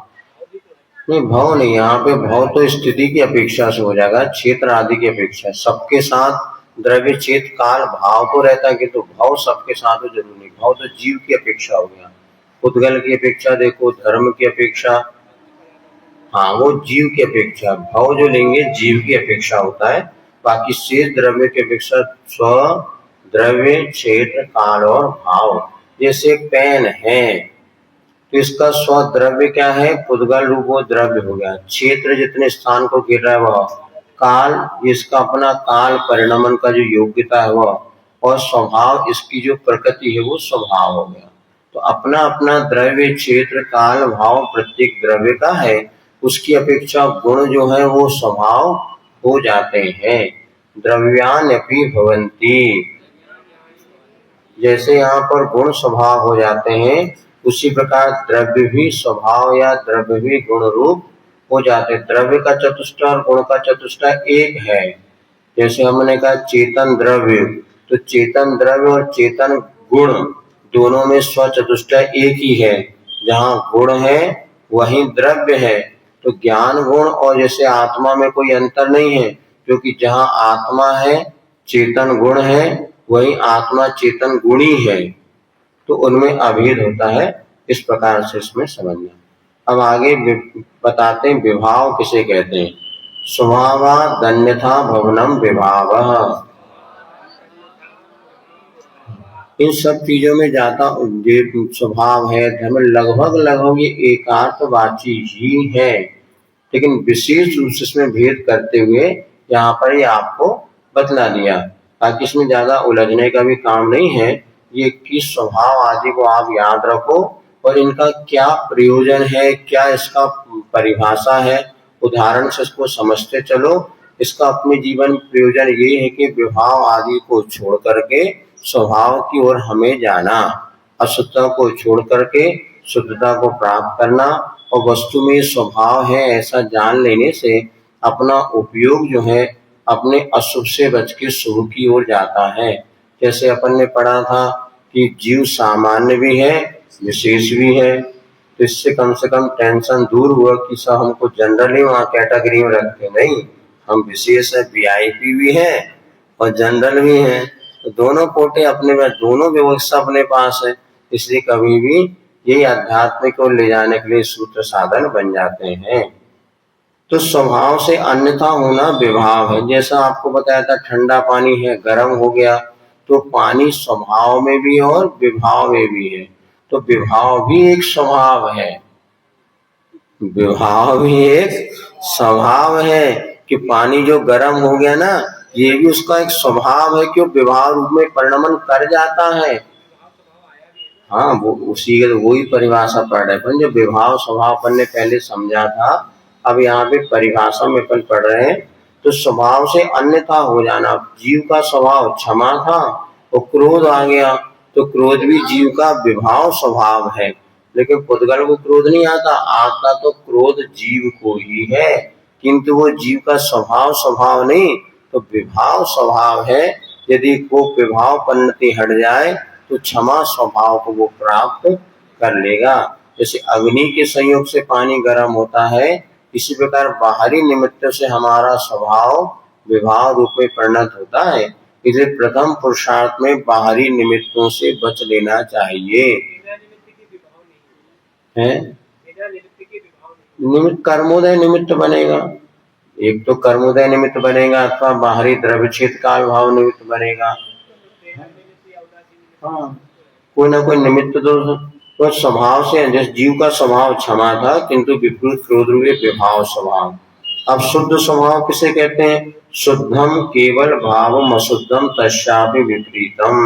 नहीं, भाव नहीं, यहाँ पे भाव तो स्थिति की अपेक्षा से हो जाएगा, क्षेत्र आदि की अपेक्षा। सबके साथ द्रव्य क्षेत्र काल भाव तो रहता है किंतु भाव सबके साथ तो जरूर नहीं। भाव तो जीव की अपेक्षा हो गया, पुद्गल की अपेक्षा देखो, धर्म की अपेक्षा, हाँ वो जीव की अपेक्षा। भाव जो लेंगे जीव की अपेक्षा होता है, बाकी शेष द्रव्य की अपेक्षा स्व द्रव्य क्षेत्र काल और भाव। जैसे पेन है तो इसका स्वद्रव्य क्या है, पुद्गल रूप वो द्रव्य हो गया, क्षेत्र जितने स्थान को घेर रहा है वह, काल इसका अपना काल परिणमन का जो योग्यता है वह, और स्वभाव इसकी जो प्रकृति है वो स्वभाव हो गया। तो अपना अपना द्रव्य क्षेत्र काल भाव प्रत्येक द्रव्य का है, उसकी अपेक्षा गुण जो है वो स्वभाव हो जाते हैं। द्रव्यान्यपि भवन्ति, जैसे यहाँ पर गुण स्वभाव हो जाते हैं उसी प्रकार द्रव्य भी स्वभाव या द्रव्य भी गुण रूप हो जाते। द्रव्य का चतुष्टय और गुण का चतुष्टय एक है। जैसे हमने कहा चेतन द्रव्य, तो चेतन द्रव्य और चेतन गुण दोनों में स्वचतुष्टय एक ही है। जहाँ गुण है वहीं द्रव्य है। तो ज्ञान गुण और जैसे आत्मा में कोई अंतर नहीं है, क्योंकि जहाँ आत्मा है चेतन गुण है, वही आत्मा चेतन गुणी है। तो उनमें अभेद होता है। इस प्रकार से इसमें समझना। अब आगे बताते हैं विभाव किसे कहते हैं। स्वभावादन्यथा भवनम विभावः। इन सब चीजों में ज्यादा स्वभाव है, धर्म लगभग ये एकार्थवाची ही है, लेकिन विशेष रूप से इसमें भेद करते हुए यहाँ पर ये आपको बतला दिया, ताकि इसमें ज्यादा उलझने का भी काम नहीं है। ये किस स्वभाव आदि को आप याद रखो और इनका क्या प्रयोजन है, क्या इसका परिभाषा है, उदाहरण से इसको समझते चलो। इसका अपने जीवन प्रयोजन ये है कि विभाव आदि को छोड़ करके स्वभाव की ओर हमें जाना, अशुद्धता को छोड़ करके शुद्धता को प्राप्त करना, और वस्तु में स्वभाव है ऐसा जान लेने से अपना उपयोग जो है अपने अशुभ से बच के शुभ की ओर जाता है। जैसे अपन ने पढ़ा था कि जीव सामान्य भी है विशेष भी है, तो इससे कम से कम टेंशन दूर हुआ कि सब हमको जनरली वहाँ कैटेगरी में रखते नहीं, हम विशेष है, वीआईपी भी है और जनरल भी है। तो दोनों कोटे अपने में, दोनों व्यवस्था अपने पास है, इसलिए कभी भी यही आध्यात्मिक को ले जाने के लिए सूत्र साधन बन जाते हैं। तो स्वभाव से अन्यथा होना विभाव है। जैसा आपको बताया था ठंडा पानी है, गर्म हो गया, तो पानी स्वभाव में भी और विभाव में भी है। तो विभाव भी एक स्वभाव है, विभाव भी एक स्वभाव है कि पानी जो गर्म हो गया ना, ये भी उसका एक स्वभाव है कि वो विभाव रूप में परिणमन कर जाता है। हाँ, वो उसी के वही परिभाषा पढ़ रहे अपन, जो विभाव स्वभाव अपन ने पहले समझा था, अब यहाँ पे परिभाषा में अपन पढ़ रहे हैं। तो स्वभाव से अन्यथा हो जाना, जीव का स्वभाव क्षमा था और क्रोध आ गया, तो क्रोध भी जीव का विभाव स्वभाव है, लेकिन पुद्गल को क्रोध नहीं आता तो क्रोध जीव को ही है, किंतु वो जीव का स्वभाव नहीं, तो विभाव स्वभाव है। यदि वो विभाव पन्नति हट जाए तो क्षमा स्वभाव को वो प्राप्त कर लेगा। जैसे अग्नि के संयोग से पानी गर्म होता है, इसी प्रकार बाहरी निमित्तों से हमारा स्वभाव विभाव रूप में परिणत होता है। इसलिए प्रथम पुरुषार्थ में बाहरी निमित्तों से बच लेना चाहिए। है निमित्त कर्मोदय निमित्त बनेगा, एक तो कर्मोदय निमित्त बनेगा अथवा बाहरी द्रव्यच्छेद काल भाव निमित्त बनेगा। हाँ, कोई ना कोई निमित्त तो स्वभाव से, जैसे जीव का स्वभाव क्षमा था किंतु विपरीत क्रोध रूपी विभाव स्वभाव। अब शुद्ध स्वभाव किसे कहते हैं? शुद्धम केवल भावम अशुद्धम तस्यापि विपरीतम।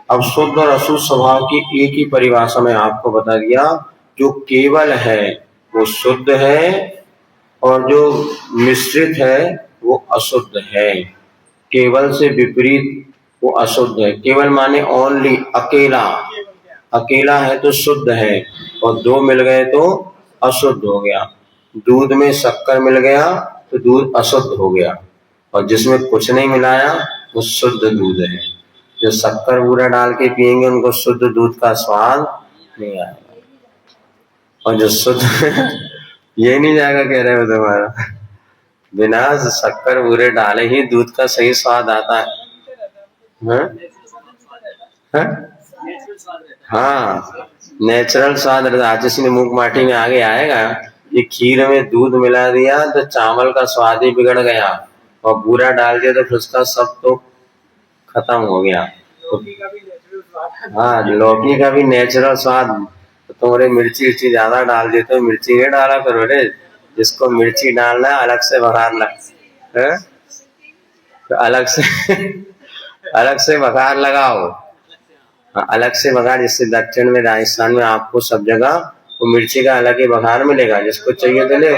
अब शुद्ध और अशुद्ध स्वभाव की एक ही परिभाषा में आपको बता दिया। जो केवल है वो शुद्ध है और जो मिश्रित है वो अशुद्ध है। केवल से विपरीत वो अशुद्ध है। केवल माने ओनली, अकेला, अकेला है तो शुद्ध है और दो मिल गए तो अशुद्ध हो गया। दूध में शक्कर मिल गया तो दूध अशुद्ध हो गया, और जिसमें कुछ नहीं मिलाया वो शुद्ध दूध है। जो शक्कर बूरा डाल के पिएंगे उनको शुद्ध दूध का स्वाद नहीं आएगा, और जो शुद्ध ये नहीं जाएगा कह रहे हो तुम्हारा, बिना शक्कर बूरे डाले ही दूध का सही स्वाद आता है। हाँ, नेचुरल स्वाद रहता है। जिसने मूंग माटी में आगे आएगा, ये खीर में दूध मिला दिया तो चावल का स्वाद ही बिगड़ गया, और बूरा डाल दिया तो फिर उसका सब तो खत्म हो गया। हाँ, लौकी का भी नेचुरल स्वाद। तो तुम्हारे मिर्ची ज्यादा डाल देते हो, मिर्ची नहीं डाला करो रे, जिसको मिर्ची डालना है अलग से बघारना है, तो अलग से बघार लगाओ, अलग से बघार। जिससे दक्षिण में राजस्थान में आपको सब जगह वो मिर्ची का अलग ही बघार मिलेगा, जिसको चाहिए तो ले।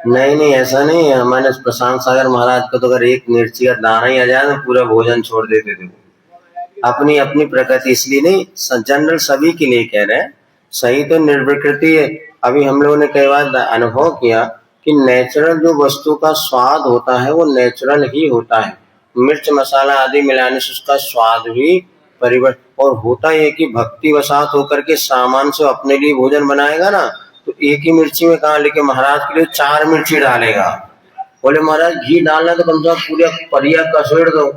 नहीं, ऐसा नहीं है। हमारे प्रशांत सागर महाराज को तो अगर एक मिर्ची का दाना ही आ जाए तो पूरा भोजन छोड़ देते थे। अपनी प्रकृति, इसलिए नहीं, जनरल सभी के लिए कह रहे हैं। सही तो निर्विकृति है। अभी हम लोगों ने कई बार अनुभव किया कि नेचुरल जो वस्तु का स्वाद होता है वो नेचुरल ही होता है। मिर्च मसाला आदि मिलाने से उसका स्वाद भी परिवर्तन, और होता है कि भक्ति वसात होकर के सामान से अपने लिए भोजन बनाएगा ना, तो एक ही मिर्ची में कहा, लेकिन महाराज के लिए 4 मिर्ची डालेगा। बोले महाराज घी डालना तो कम से कम पूरा परिया कसेड़ दो।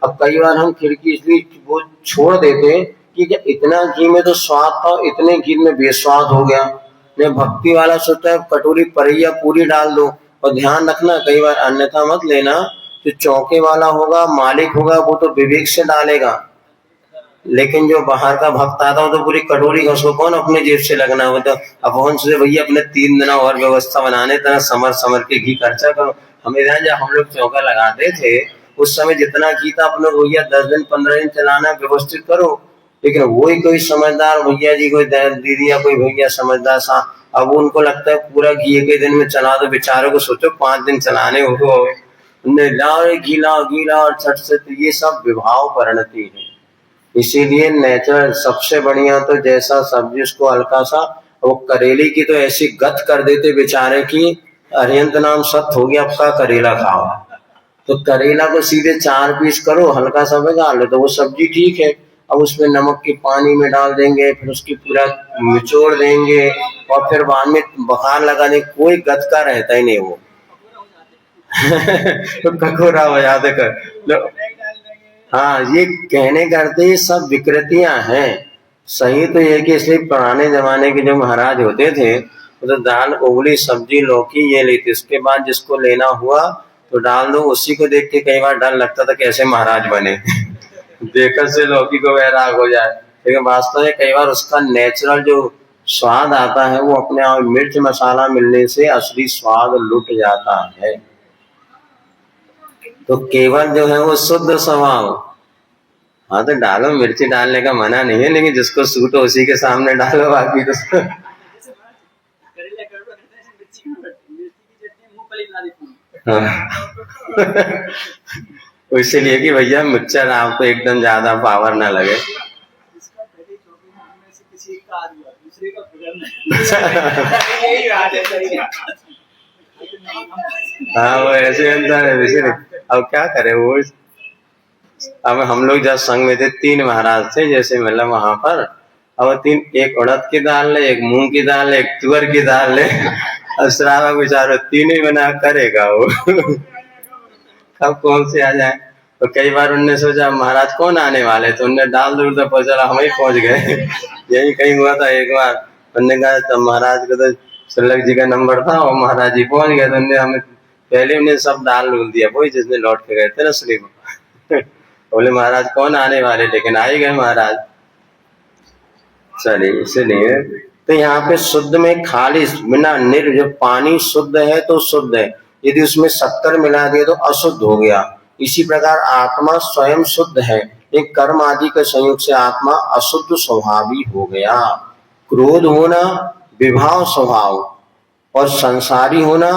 अब कई बार हम खिड़की इसलिए वो छोड़ देते कि जब इतना घी में तो स्वाद था, इतने घी में बेस्वाद हो गया। मैं भक्ति वाला सोचता है कटोरी परिया पूरी डाल दो। और ध्यान रखना कई बार अन्यथा मत लेना, जो चौके वाला होगा मालिक होगा वो तो विवेक से डालेगा, लेकिन जो बाहर का भक्त आता हो तो पूरी कटोरी का उसको कौन अपने जेब से लगना हो। तो अब से भैया अपने 3 दिन और व्यवस्था बनाने तरह समर समर के घी खर्चा करो। हमें ध्यान, जब हम लोग चौका लगाते थे उस समय जितना घी था अपने भैया 10 दिन 15 दिन चलाना व्यवस्थित करो। लेकिन वही कोई समझदार भैया जी, कोई दीदी या कोई भैया समझदार सा, अब उनको लगता है पूरा घी एक ही दिन में चला दो। बेचारों को सोचो 5 दिन चलाने हो, लाओ घी लाओ और छठ से, तो ये सब विभाव परिणति है। इसीलिए नेचुरल सबसे बढ़िया। तो जैसा सब्जी उसको हल्का सा, वो करेले की तो ऐसी गत कर देते बेचारे की, अरिहंत नाम सत्य हो गया आपका, करेला खाओ। तो करेला को सीधे 4 पीस करो, हल्का सा भिगा लो तो वो सब्जी ठीक है। अब उसमें नमक के पानी में डाल देंगे, फिर उसकी पूरा निचोड़ देंगे और फिर बाद में बुखार लगा देंगे, कोई गत का रहता ही नहीं वो। तो ककोरा हो जाते कर। हाँ, ये कहने करते सब विकृतियां हैं। सही तो ये कि इसलिए पुराने जमाने के जो महाराज होते थे तो दाल उबली सब्जी लौकी ये लेते, इसके बाद जिसको लेना हुआ तो डाल दो। उसी को देख के कई बार डर लगता था कैसे महाराज बने देखकर से लौकी को वैराग हो जाए। लेकिन वास्तव में कई बार उसका नेचुरल जो स्वाद आता है वो अपने आप मिर्च मसाला मिलने से असली स्वाद लुट जाता है। तो केवल जो है वो शुद्ध स्वभाव। हाँ तो डालो, मिर्ची डालने का मना नहीं है, लेकिन जिसको सूट हो उसी के सामने डालो, बाकी तो इसीलिए कि भैया मिक्सचर आपको एकदम ज्यादा पावर ना लगे। हाँ वो ऐसे अंदर है वैसे। अब क्या करे वो, अब हम लोग जब संग में थे 3 महाराज थे जैसे, मतलब वहां पर अब 3, एक उड़द की दाल ले, एक मूंग की दाल ले, एक तुअर की दाल ले। अब श्रावक बेचारा 3 ही बना करेगा वो कब कौन से आ जाए। तो कई बार उनने सोचा महाराज कौन आने वाले, तो उनने डाल दूर तो पहुंचा, हम ही पहुंच गए। यही कहीं हुआ था एक बार, उनने कहा तब महाराज को तो सुल्लक जी का नंबर था और महाराज जी पहुंच गए, तो उनने हमें पहले उन्हें सब डाल डूल दिया, वही जिसने लौट के गए थे ना स्लीप। बोले महाराज कौन आने वाले, लेकिन आ ही गए महाराज। चलिए, इसलिए तो यहाँ पे शुद्ध में खालिश बिना जब पानी शुद्ध है तो शुद्ध है, यदि उसमें शक्कर मिला दिया तो अशुद्ध हो गया। इसी प्रकार आत्मा स्वयं शुद्ध है, एक कर्म आदि के संयोग से आत्मा अशुद्ध स्वभावी हो गया। क्रोध होना विभाव स्वभाव और संसारी होना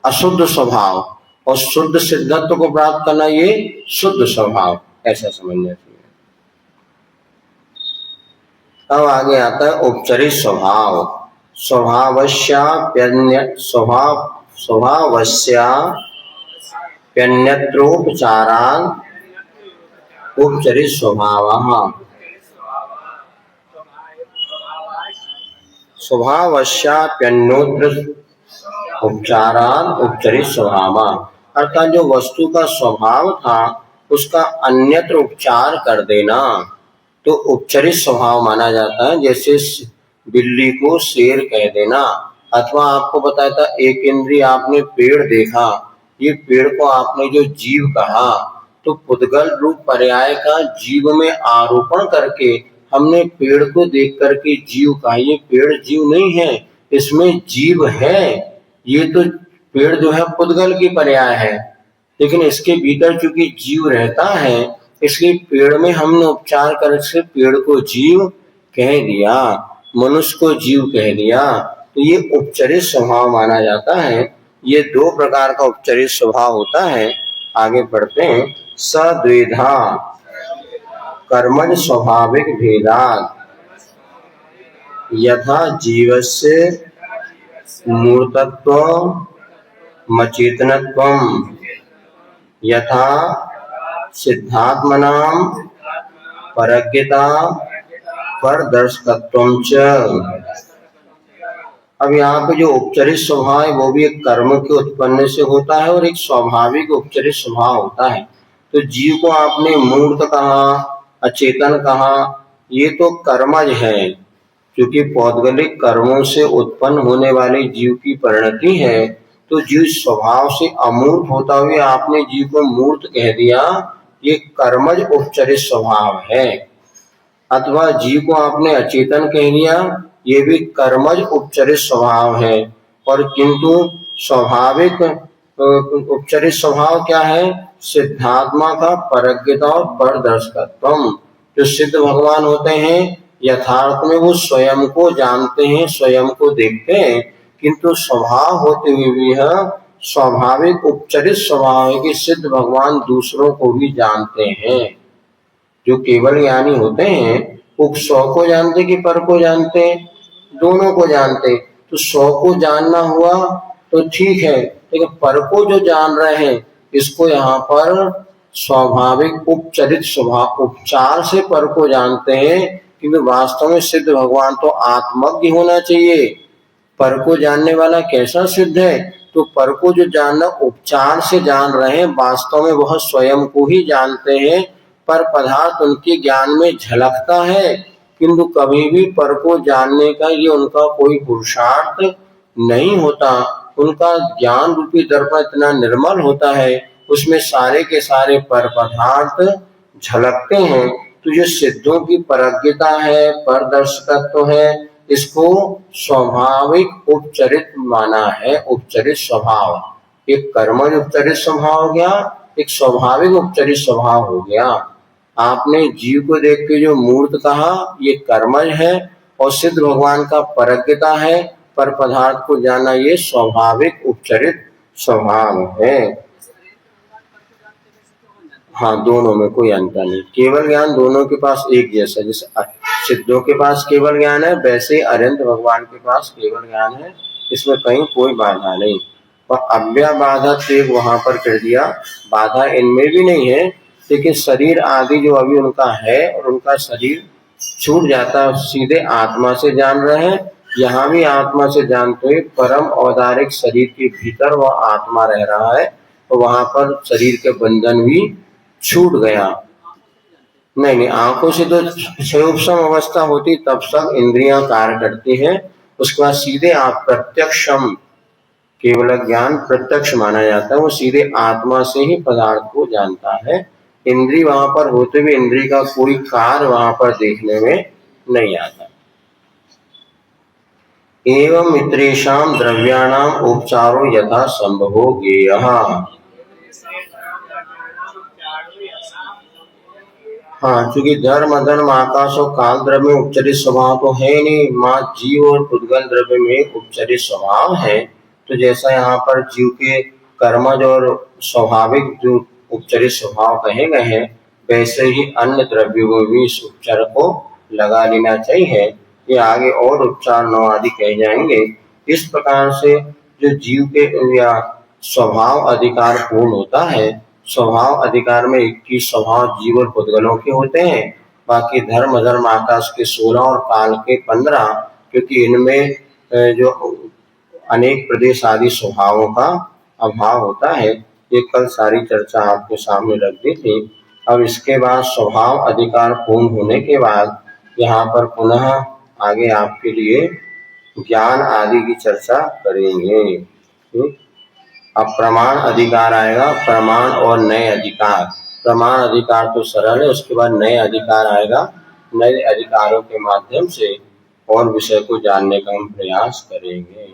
अशुद्ध स्वभाव, और शुद्ध सिद्धत्व को प्राप्त करना ये शुद्ध स्वभाव, ऐसा समझना चाहिए। अब आगे आता है उपचरित स्वभाव। स्वभावस्याप्यन्यत्रोपचारान् उपचरित स्वभावः। स्वभावस्याप्यन्योत्र उपचारान् उपचरित स्वभावः, अर्थात जो वस्तु का स्वभाव था उसका अन्यत्र उपचार कर देना तो उपचरित स्वभाव माना जाता है। जैसे बिल्ली को शेर कह देना, अथवा आपको बताया था एक इंद्रिय आपने पेड़ देखा, ये पेड़ को आपने जो जीव कहा, तो पुद्गल रूप पर्याय का जीव में आरोपण करके हमने पेड़ को देख करके जीव कहा। ये पेड़ जीव नहीं है, इसमें जीव है। ये तो पेड़ जो है पुद्गल की पर्याय है, लेकिन इसके भीतर चूंकि जीव रहता है इसलिए पेड़ में हमने उपचार करके पेड़ को जीव कह दिया, मनुष्य को जीव कह दिया, तो ये उपचरित स्वभाव माना जाता है। ये 2 प्रकार का उपचरित स्वभाव होता है। आगे बढ़ते हैं। सद्विधा कर्मज स्वाभाविक भेदात् यथा जीवस्य मूर्तत्वं मचेतनत्वं यथा सिद्धात्मनां परज्ञता परदर्शकत्वं च। अब यहाँ पे जो उपचरित स्वभाव है वो भी एक कर्म के उत्पन्न से होता है और एक स्वाभाविक उपचरित स्वभाव होता है। तो जीव को आपने मूर्त कहा, अचेतन कहा, ये तो कर्मज है, क्योंकि पौद्गलिक कर्मों से उत्पन्न होने वाले जीव की परिणति है। तो जीव स्वभाव से अमूर्त होता हुआ आपने जीव को मूर्त कह दिया, ये कर्मज उपचरित स्वभाव है। अथवा जीव को आपने अचेतन कह दिया, ये भी कर्मज उपचरित स्वभाव है। और किंतु स्वाभाविक उपचरित स्वभाव क्या है? सिद्धात्मा का परज्ञता और परदर्शकत्वम। जो सिद्ध भगवान होते हैं यथार्थ में वो स्वयं को जानते हैं, स्वयं को देखते हैं, किंतु स्वभाव होते हुए भी यह स्वाभाविक उपचरित स्वभाव है कि सिद्ध भगवान दूसरों को भी जानते हैं। जो केवल ज्ञानी होते हैं वो स्व को जानते कि पर को जानते, दोनों को जानते। तो स्व को जानना हुआ तो ठीक है, लेकिन पर को जो जान रहे हैं इसको यहाँ पर स्वाभाविक उपचरित स्वभाव उपचार से पर को जानते हैं, क्योंकि वास्तव में सिद्ध भगवान तो आत्मज्ञ होना चाहिए। पर को जानने वाला कैसा सिद्ध है? तो पर को जो जानना उपचार से जान रहे हैं, वास्तव में वह स्वयं को ही जानते हैं। पर पदार्थ उनके ज्ञान में झलकता है, किंतु कभी भी पर को जानने का ये उनका कोई पुरुषार्थ नहीं होता। उनका ज्ञान रूपी दर्पण इतना निर्मल होता है, उसमें सारे के सारे पर पदार्थ झलकते हैं। तो जो सिद्धों की परज्ञता है, परदर्शकत्व है, इसको स्वाभाविक उपचरित माना है, उपचरित स्वभाव। एक कर्मज उपचरित स्वभाव हो गया, एक स्वाभाविक उपचरित स्वभाव हो गया। आपने जीव को देख के जो मूर्त कहा ये कर्मज है, और सिद्ध भगवान का परज्ञता है, पर पदार्थ को जाना ये स्वाभाविक उपचरित स्वभाव है। हाँ, दोनों में कोई अंतर नहीं, केवल ज्ञान दोनों के पास एक जैसा। जैसे सिद्धों के पास केवल ज्ञान है, वैसे अरिहंत भगवान के पास केवल ज्ञान है, इसमें कहीं कोई बाधा नहीं। और अव्याबाधा से वहां पर कर दिया, बाधा इनमें भी नहीं है, लेकिन शरीर आदि जो अभी उनका है और उनका शरीर छूट जाता है, सीधे आत्मा से जान रहे हैं। यहाँ भी आत्मा से जानते हुए परम औदारिक शरीर के भीतर वह आत्मा रह रहा है, तो वहां पर शरीर के बंधन भी छूट गया। नहीं, आंखों से तो क्षयोपम अवस्था होती तब सब इंद्रियां कार्य करती हैं, उसके बाद सीधे आप प्रत्यक्षम, केवल ज्ञान प्रत्यक्ष माना जाता है, वो सीधे आत्मा से ही पदार्थ को जानता है। इंद्री वहां पर होते हुए इंद्री का कोई कार्य वहां पर देखने में नहीं आता। एवं इतरेषां द्रव्याणां उपचारो यथा संभवो ज्ञेयः। हाँ, क्योंकि धर्म धर्म आकाश और काल द्रव्य में उपचरित स्वभाव तो है नहीं, माँ जीव और पुद्गल द्रव्य में उपचरित स्वभाव है। तो जैसा यहाँ पर जीव के कर्मज और स्वाभाविक जो उपचरित स्वभाव कहे गए हैं, वैसे ही अन्य द्रव्यों में भी इस उपचार को लगा लेना चाहिए। ये आगे और उपचार 9 आदि कहे जाएंगे। इस प्रकार से जो जीव के या स्वभाव अधिकार पूर्ण होता है, स्वभाव अधिकार में 21 स्वभाव जीव और पुद्गलों के होते हैं, बाकी धर्म धर्म आकाश के 16 और काल के 15, क्योंकि इनमें जो अनेक प्रदेश आदि स्वभावों का अभाव होता है। ये कल सारी चर्चा आपके सामने रख दी थी। अब इसके बाद स्वभाव अधिकार पूर्ण होने के बाद यहाँ पर पुनः आगे आपके लिए ज्ञान आदि की चर्चा करेंगे। अब प्रमाण अधिकार आएगा, प्रमाण और नए अधिकार। प्रमाण अधिकार तो सरल है, उसके बाद नए अधिकार आएगा। नए अधिकारों के माध्यम से और विषय को जानने का हम प्रयास करेंगे।